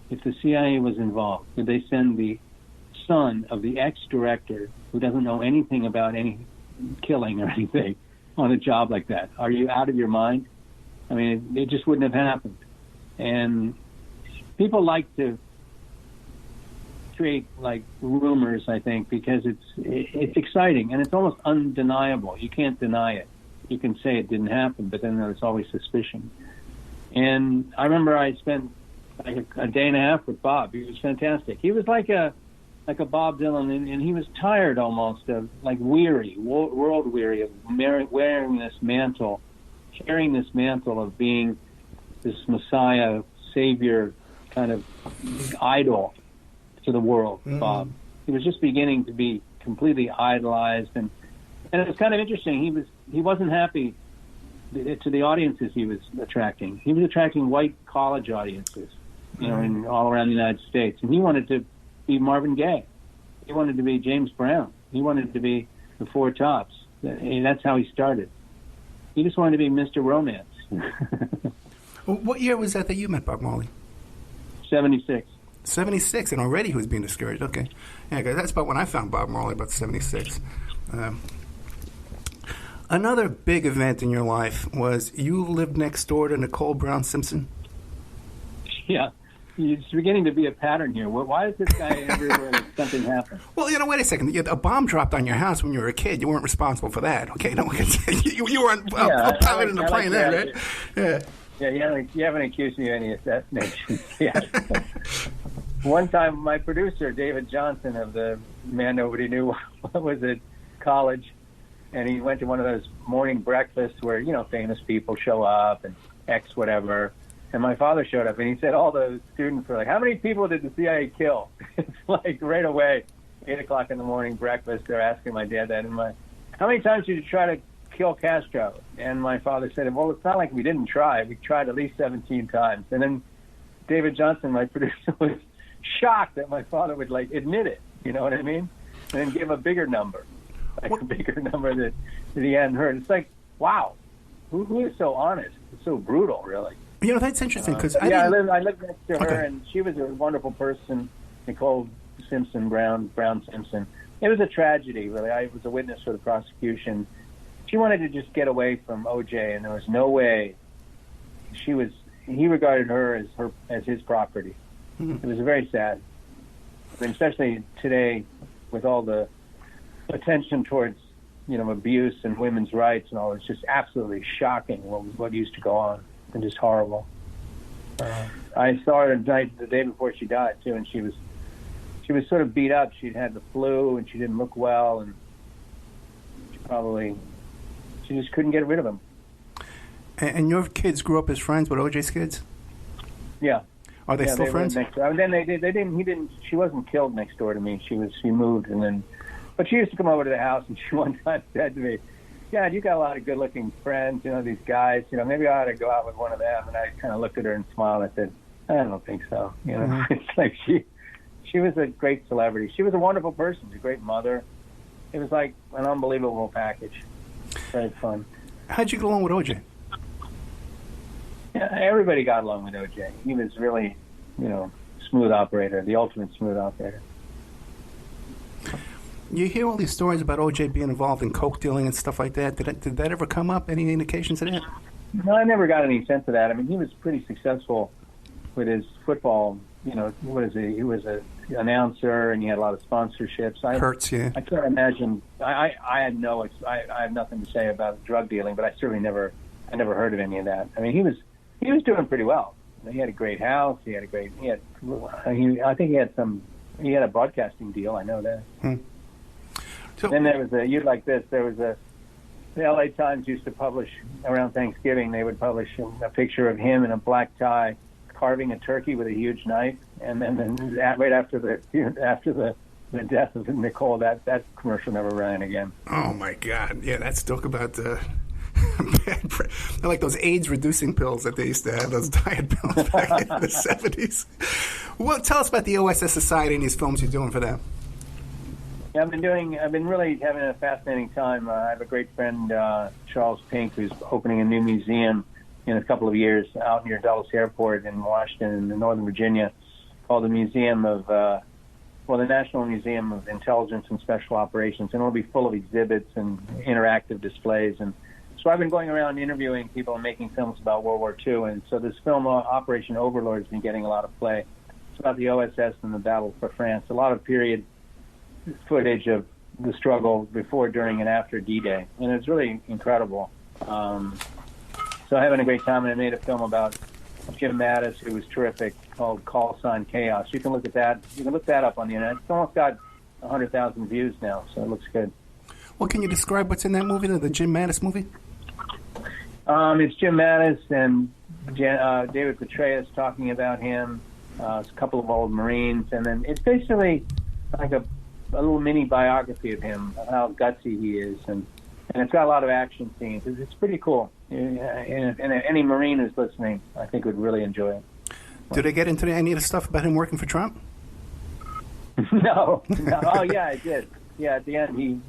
if the CIA was involved, did they send the son of the ex-director who doesn't know anything about any killing or anything on a job like that? Are you out of your mind? I mean, it just wouldn't have happened. And people like to create like rumors, I think, because it's exciting and it's almost undeniable. You can't deny it. You can say it didn't happen, but then there's always suspicion. And I remember I spent like a day and a half with Bob. He was fantastic. He was like like a Bob Dylan, and he was tired almost of, like, weary, world weary of wearing this mantle, carrying this mantle of being this Messiah, Savior, kind of idol to the world, Bob. He was just beginning to be completely idolized, and it was kind of interesting. He wasn't happy to the audiences he was attracting. He was attracting white college audiences, in all around the United States, and he wanted to be Marvin Gaye. He wanted to be James Brown. He wanted to be the Four Tops. That's how he started. He just wanted to be Mr. Romance. What year was that you met Bob Marley? 76. 76, and already he was being discouraged. Okay. Yeah, 'cause that's about when I found Bob Marley, about 76. Another big event in your life was you lived next door to Nicole Brown Simpson. Yeah. It's beginning to be a pattern here. Why is this guy everywhere that something happened? Well, wait a second. A bomb dropped on your house when you were a kid. You weren't responsible for that. Okay, no one can say you weren't piloting the plane there, right? Yeah. Yeah, you haven't accused me of any assassination yet. One time, my producer, David Johnson, of the Man Nobody Knew, was at college, and he went to one of those morning breakfasts where, famous people show up and X whatever. And my father showed up, and he said all the students were like, how many people did the CIA kill? It's like right away, 8 o'clock in the morning, breakfast, they're asking my dad that. And how many times did you try to kill Castro? And my father said, well, it's not like we didn't try. We tried at least 17 times. And then David Johnson, my producer, was shocked that my father would, admit it. You know what I mean? And then give a bigger number, a bigger number that he hadn't heard. It's like, wow, who is so honest? It's so brutal, really. That's interesting because I lived next to her, and she was a wonderful person, Nicole Simpson, Brown Simpson. It was a tragedy, really. I was a witness for the prosecution. She wanted to just get away from O.J., and there was no way. He regarded her as his property. It was very sad, especially today with all the attention towards abuse and women's rights and all. It's just absolutely shocking what used to go on. And just horrible. I saw her the day before she died too, and she was sort of beat up. She'd had the flu, and she didn't look well, and she just couldn't get rid of him. And your kids grew up as friends with O.J.'s kids? Yeah. Are they still friends? Then they didn't. She wasn't killed next door to me. She moved, and then, but she used to come over to the house, and she one time said to me, Dad, you got a lot of good-looking friends, these guys. Maybe I ought to go out with one of them. And I kind of looked at her and smiled. I said, I don't think so. It's like she was a great celebrity. She was a wonderful person, a great mother. It was like an unbelievable package. Very fun. How'd you get along with O.J.? Yeah, everybody got along with O.J. He was really, smooth operator, the ultimate smooth operator. You hear all these stories about O.J. being involved in coke dealing and stuff like that. Did that ever come up? Any indications of that? No, I never got any sense of that. I mean, he was pretty successful with his football. He was an announcer, and he had a lot of sponsorships. Hurts, yeah. I can't imagine. I have nothing to say about drug dealing, but I never heard of any of that. I mean, he was doing pretty well. He had a great house. I think he had a broadcasting deal. I know that. So, then there was the LA Times used to publish around Thanksgiving. They would publish a picture of him in a black tie carving a turkey with a huge knife, and then right after the death of Nicole, that commercial never ran again. Oh my God! Yeah, that's talk about like those AIDS-reducing pills that they used to have, those diet pills back in the 70s. Well, tell us about the OSS Society and these films you're doing for them. Yeah, I've been really having a fascinating time. I have a great friend, Charles Pink, who's opening a new museum in a couple of years out near Dulles Airport in Washington, in Northern Virginia, called the the National Museum of Intelligence and Special Operations, and it'll be full of exhibits and interactive displays. And so I've been going around interviewing people and making films about World War II, and so this film, Operation Overlord, has been getting a lot of play. It's about the OSS and the battle for France. A lot of period footage of the struggle before, during, and after D-Day, and it's really incredible. So having a great time, and I made a film about Jim Mattis, who was terrific, called Call Sign Chaos. You can look at that. You can look that up on the internet. It's almost got 100,000 views now, so it looks good. Well, can you describe what's in that movie, the Jim Mattis movie? It's Jim Mattis and David Petraeus talking about him. It's a couple of old Marines, and then it's basically like a little mini biography of him, of how gutsy he is, and it's got a lot of action scenes. It's pretty cool. And any Marine who's listening, I think, would really enjoy it. Did they get into any of the stuff about him working for Trump? No. Oh, yeah, I did. Yeah, at the end, he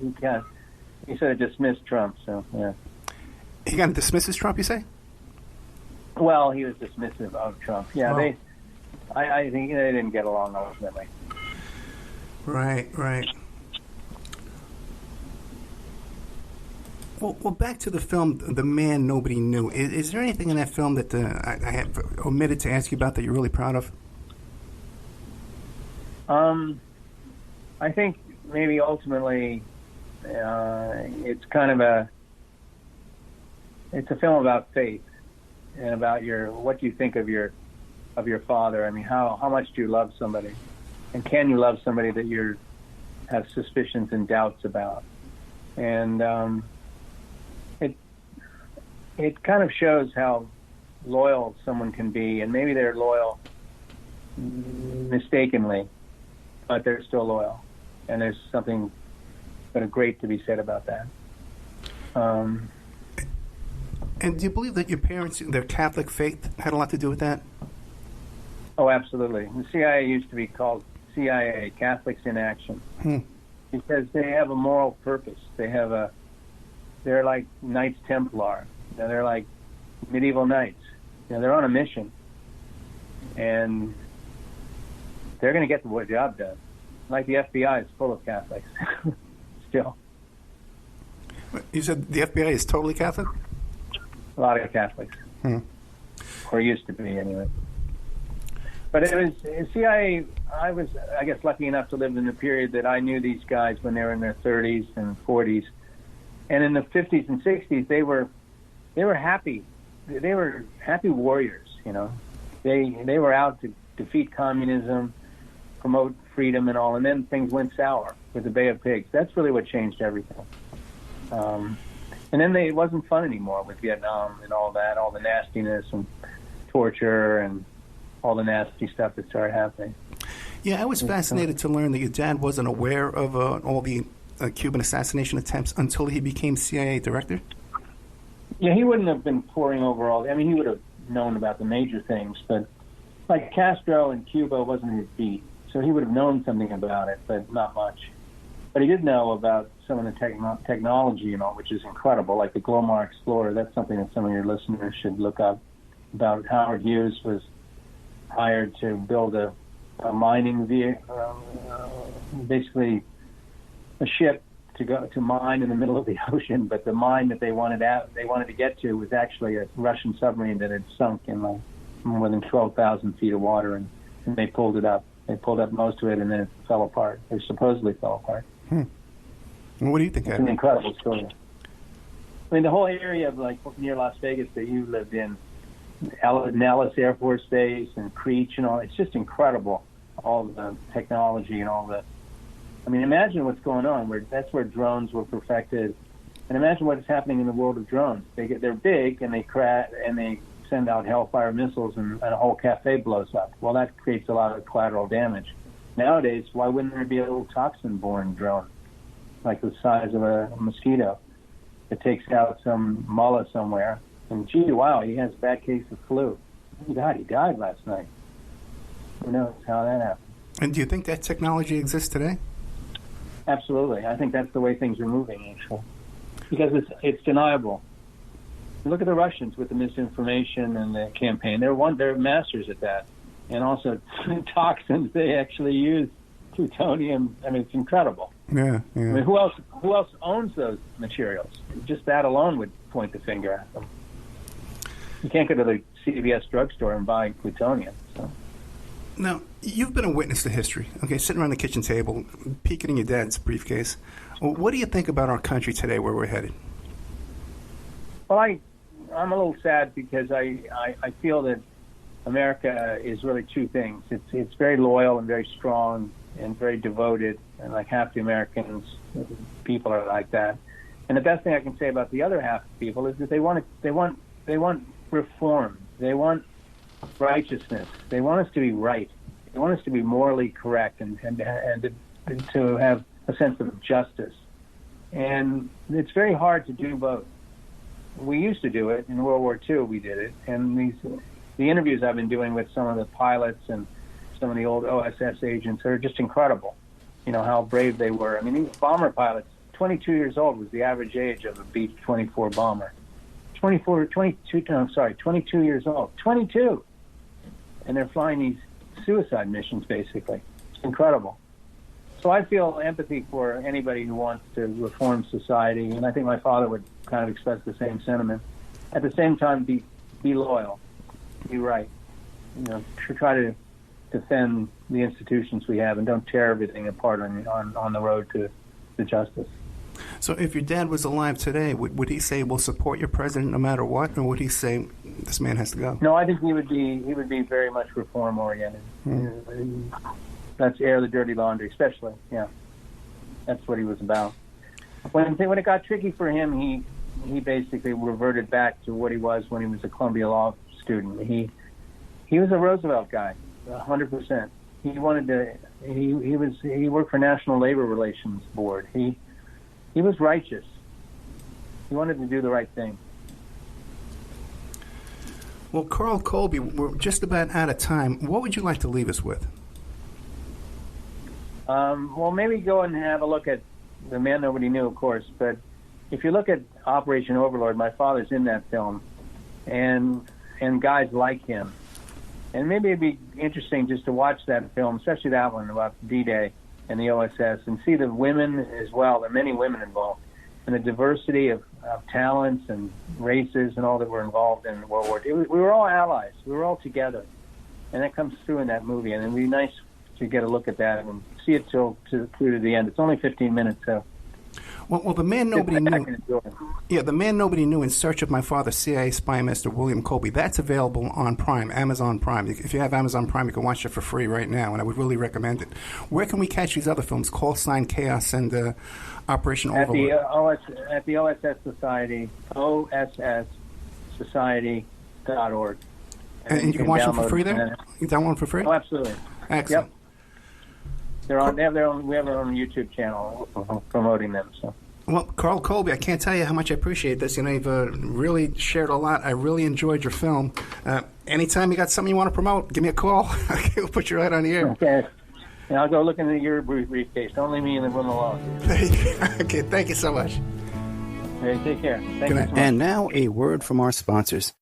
sort of dismissed Trump, so, yeah. He kind of dismisses Trump, you say? Well, he was dismissive of Trump. Yeah, oh. I think they didn't get along ultimately. Right. Well, back to the film, The Man Nobody Knew. Is there anything in that film that I have omitted to ask you about that you're really proud of? I think maybe ultimately it's kind of it's a film about faith and about what you think of your father. I mean, how much do you love somebody, and can you love somebody that you have suspicions and doubts about? And it kind of shows how loyal someone can be, and maybe they're loyal mistakenly, but they're still loyal, and there's something sort of great to be said about that. And do you believe that your parents, their Catholic faith, had a lot to do with that? Oh, absolutely. The CIA used to be called CIA, Catholics in Action, because they have a moral purpose. They're like Knights Templar. They're like medieval knights. They're on a mission, and they're going to get the job done. Like the FBI is full of Catholics still. You said the FBI is totally Catholic? A lot of Catholics. Or used to be, anyway. But it was CIA. I was, I guess, lucky enough to live in the period that I knew these guys when they were in their 30s and 40s. And in the 50s and 60s, they were happy. They were happy warriors, They were out to defeat communism, promote freedom and all, and then things went sour with the Bay of Pigs. That's really what changed everything. And then it wasn't fun anymore with Vietnam and all that, all the nastiness and torture and all the nasty stuff that started happening. Yeah, I was fascinated to learn that your dad wasn't aware of all the Cuban assassination attempts until he became CIA director. Yeah, he wouldn't have been poring over all. I mean, he would have known about the major things, but like Castro in Cuba wasn't his beat, so he would have known something about it, but not much. But he did know about some of the technology and all, which is incredible, like the Glomar Explorer. That's something that some of your listeners should look up. About Howard Hughes was hired to build a mining vehicle, basically a ship to go to mine in the middle of the ocean. But the mine that they wanted to get to was actually a Russian submarine that had sunk in like more than 12,000 feet of water, and they pulled it up. They pulled up most of it, and then it fell apart. It supposedly fell apart. Well, what do you think? It's an incredible story. I mean, the whole area of like near Las Vegas that you lived in, Nellis Air Force Base and Creech and all, it's just incredible. All the technology and all the. I mean, imagine what's going on. That's where drones were perfected, and imagine what's happening in the world of drones. They're big and they crash and they send out Hellfire missiles and a whole cafe blows up. Well, that creates a lot of collateral damage. Nowadays, why wouldn't there be a little toxin-borne drone, like the size of a mosquito, that takes out some mullah somewhere? And gee, wow, he has a bad case of flu. He died last night. Who knows how that happened? And do you think that technology exists today? Absolutely. I think that's the way things are moving, actually, because it's deniable. Look at the Russians with the misinformation and the campaign. They're masters at that. And also toxins, they actually use plutonium. I mean, it's incredible. Yeah. I mean, who else owns those materials? Just that alone would point the finger at them. You can't go to the CVS drugstore and buy plutonium. So. Now, you've been a witness to history, okay, sitting around the kitchen table, peeking in your dad's briefcase. Well, what do you think about our country today, where we're headed? Well, I'm a little sad because I feel that America is really two things. It's very loyal and very strong and very devoted, and like half the Americans people are like that. And the best thing I can say about the other half of people is that they want reform. They want righteousness. They want us to be right. They want us to be morally correct and to have a sense of justice. And it's very hard to do both. We used to do it in World War II. We did it, and the interviews I've been doing with some of the pilots and some of the old OSS agents are just incredible. You know how brave they were. I mean, these bomber pilots, 22 years old was the average age of a B-24 bomber. 22 years old. 22! And they're flying these suicide missions, basically. It's incredible. So I feel empathy for anybody who wants to reform society, and I think my father would kind of express the same sentiment. At the same time, be loyal, be right. You know, try to defend the institutions we have, and don't tear everything apart on the road to justice. So if your dad was alive today, would he say, we'll support your president no matter what, or would he say, this man has to go? No, I think he would be very much reform-oriented. That's air the dirty laundry, especially, yeah. That's what he was about. When it got tricky for him, he basically reverted back to what he was when he was a Columbia Law student. He was a Roosevelt guy, 100%. He wanted to. He worked for National Labor Relations Board. He was righteous. He wanted to do the right thing. Well, Carl Colby, we're just about out of time. What would you like to leave us with? Well, maybe go and have a look at The Man Nobody Knew, of course. But if you look at Operation Overlord, my father's in that film, and guys like him. And maybe it'd be interesting just to watch that film, especially that one about D-Day and the OSS, and see the women as well. There are many women involved, and the diversity of talents and races and all that were involved in World War II. We were all allies. We were all together, and that comes through in that movie. And it'd be nice to get a look at that and see it through to the end. It's only 15 minutes, so. Well, The Man Nobody Knew. Yeah, The Man Nobody Knew, In Search of My Father, CIA Spy Master William Colby. That's available on Prime, Amazon Prime. If you have Amazon Prime, you can watch it for free right now, and I would really recommend it. Where can we catch these other films, Call Sign Chaos and Operation Overlord? At the OSS Society, OSSSociety.org. And you can watch them for free there? You can download them for free? Oh, absolutely. Excellent. Yep. They're on. They have their own. We have our own YouTube channel promoting them. So. Well, Carl Colby, I can't tell you how much I appreciate this. You know, you've really shared a lot. I really enjoyed your film. Anytime you got something you want to promote, give me a call. We'll put you right on the air. Okay. And I'll go look into your briefcase. Don't leave me in the room alone. Okay. Thank you so much. Okay. Take care. Thank you so much. And now a word from our sponsors.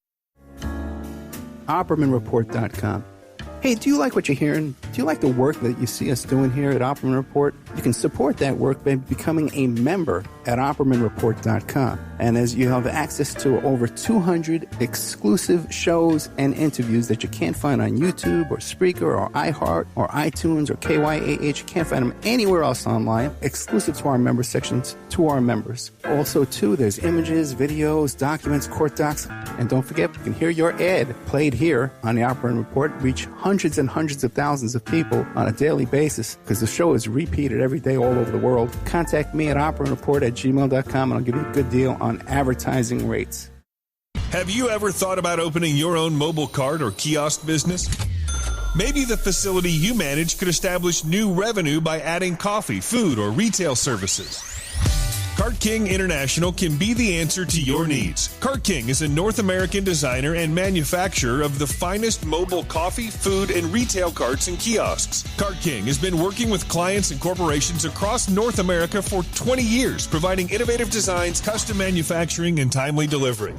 OppermanReport.com. Hey, do you like what you're hearing? Do you like the work that you see us doing here at Opperman Report? You can support that work by becoming a member at OppermanReport.com. And as you have access to over 200 exclusive shows and interviews that you can't find on YouTube or Spreaker or iHeart or iTunes or KYAH. You can't find them anywhere else online, exclusive to our member sections, to our members. Also, too, there's images, videos, documents, court docs. And don't forget, you can hear your ad played here on the Opperman Report, reach hundreds and hundreds of thousands of people on a daily basis because the show is repeated every day all over the world. Contact me at oppermanreport@gmail.com and I'll give you a good deal on advertising rates. Have you ever thought about opening your own mobile cart or kiosk business? Maybe the facility you manage could establish new revenue by adding coffee, food, or retail services. Cart King International can be the answer to your needs. Cart King is a North American designer and manufacturer of the finest mobile coffee, food, and retail carts and kiosks. Cart King has been working with clients and corporations across North America for 20 years, providing innovative designs, custom manufacturing, and timely delivery.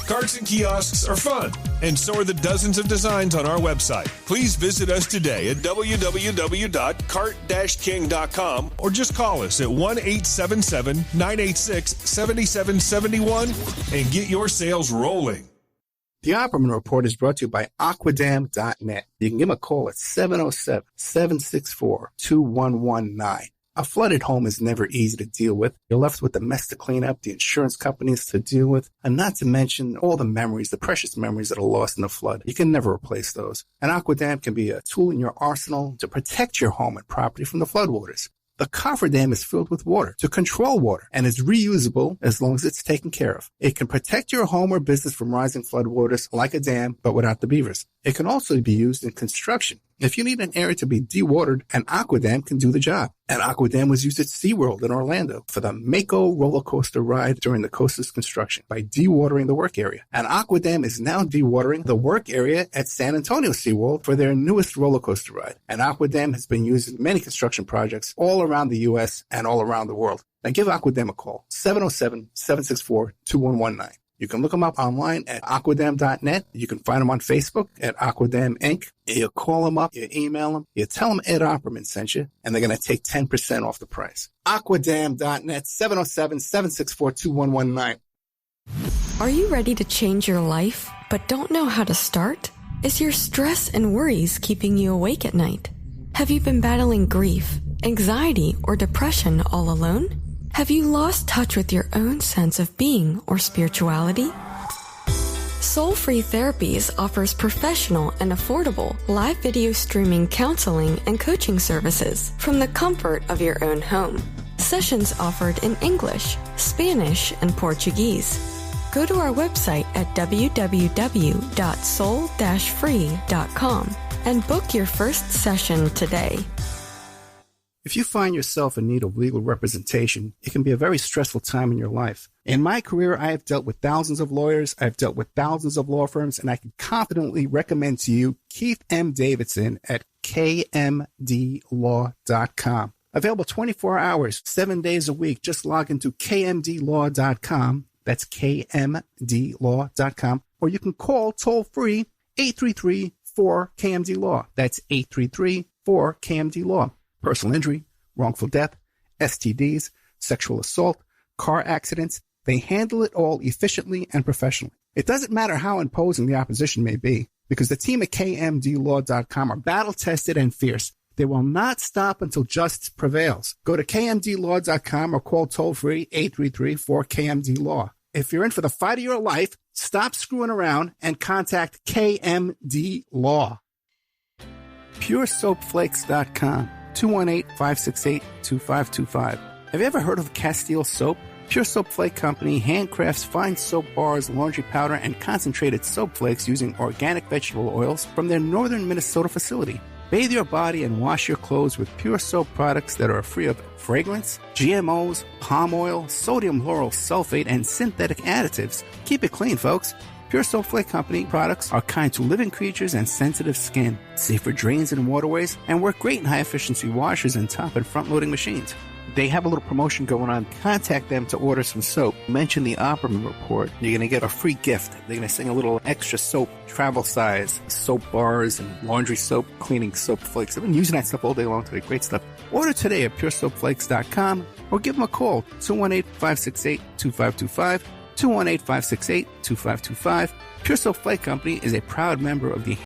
Carts and kiosks are fun, and so are the dozens of designs on our website. Please visit us today at www.cart-king.com or just call us at 1-877-986-7771 and get your sales rolling. The Opperman Report is brought to you by Aquadam.net. You can give them a call at 707-764-2119. A flooded home is never easy to deal with. You're left with the mess to clean up, the insurance companies to deal with, and not to mention all the memories, the precious memories that are lost in the flood. You can never replace those. An AquaDam can be a tool in your arsenal to protect your home and property from the floodwaters. The cofferdam is filled with water to control water and is reusable as long as it's taken care of. It can protect your home or business from rising floodwaters like a dam, but without the beavers. It can also be used in construction. If you need an area to be dewatered, an AquaDam can do the job. An AquaDam was used at SeaWorld in Orlando for the Mako roller coaster ride during the coaster's construction by dewatering the work area. An AquaDam is now dewatering the work area at San Antonio SeaWorld for their newest roller coaster ride. An AquaDam has been used in many construction projects all around the U.S. and all around the world. Now give AquaDam a call, 707-764-2119. You can look them up online at aquadam.net. You can find them on Facebook at Aquadam Inc. You call them up, you email them, you tell them Ed Opperman sent you, and they're going to take 10% off the price. Aquadam.net, 707-764-2119. Are you ready to change your life, but don't know how to start? Is your stress and worries keeping you awake at night? Have you been battling grief, anxiety, or depression all alone? Have you lost touch with your own sense of being or spirituality? Soul Free Therapies offers professional and affordable live video streaming counseling and coaching services from the comfort of your own home. Sessions offered in English, Spanish, and Portuguese. Go to our website at www.soul-free.com and book your first session today. If you find yourself in need of legal representation, it can be a very stressful time in your life. In my career, I have dealt with thousands of lawyers, I've dealt with thousands of law firms, and I can confidently recommend to you Keith M. Davidson at kmdlaw.com. Available 24 hours, 7 days a week. Just log into kmdlaw.com. That's kmdlaw.com. Or you can call toll-free 833-4KMD-LAW. That's 833-4KMD-LAW. Personal injury, wrongful death, STDs, sexual assault, car accidents, they handle it all efficiently and professionally. It doesn't matter how imposing the opposition may be, because the team at kmdlaw.com are battle-tested and fierce. They will not stop until justice prevails. Go to kmdlaw.com or call toll-free 833-4KMD-LAW. If you're in for the fight of your life, stop screwing around and contact KMD Law. PureSoapFlakes.com. 218-568-2525. Have you ever heard of Castile Soap? Pure Soap Flake Company handcrafts fine soap bars, laundry powder, and concentrated soap flakes using organic vegetable oils from their northern Minnesota facility. Bathe your body and wash your clothes with Pure Soap products that are free of fragrance, GMOs, palm oil, sodium lauryl sulfate, and synthetic additives. Keep it clean, folks. Pure Soap Flake Company products are kind to living creatures and sensitive skin, safe for drains and waterways, and work great in high-efficiency washers and top and front-loading machines. They have a little promotion going on. Contact them to order some soap. Mention the Opperman Report. You're going to get a free gift. They're going to send a little extra soap, travel size, soap bars and laundry soap, cleaning soap flakes. I've been using that stuff all day long today. Great stuff. Order today at puresoapflakes.com or give them a call, 218-568-2525. 218-568-2525. Pure Soap Flake Company is a proud member of the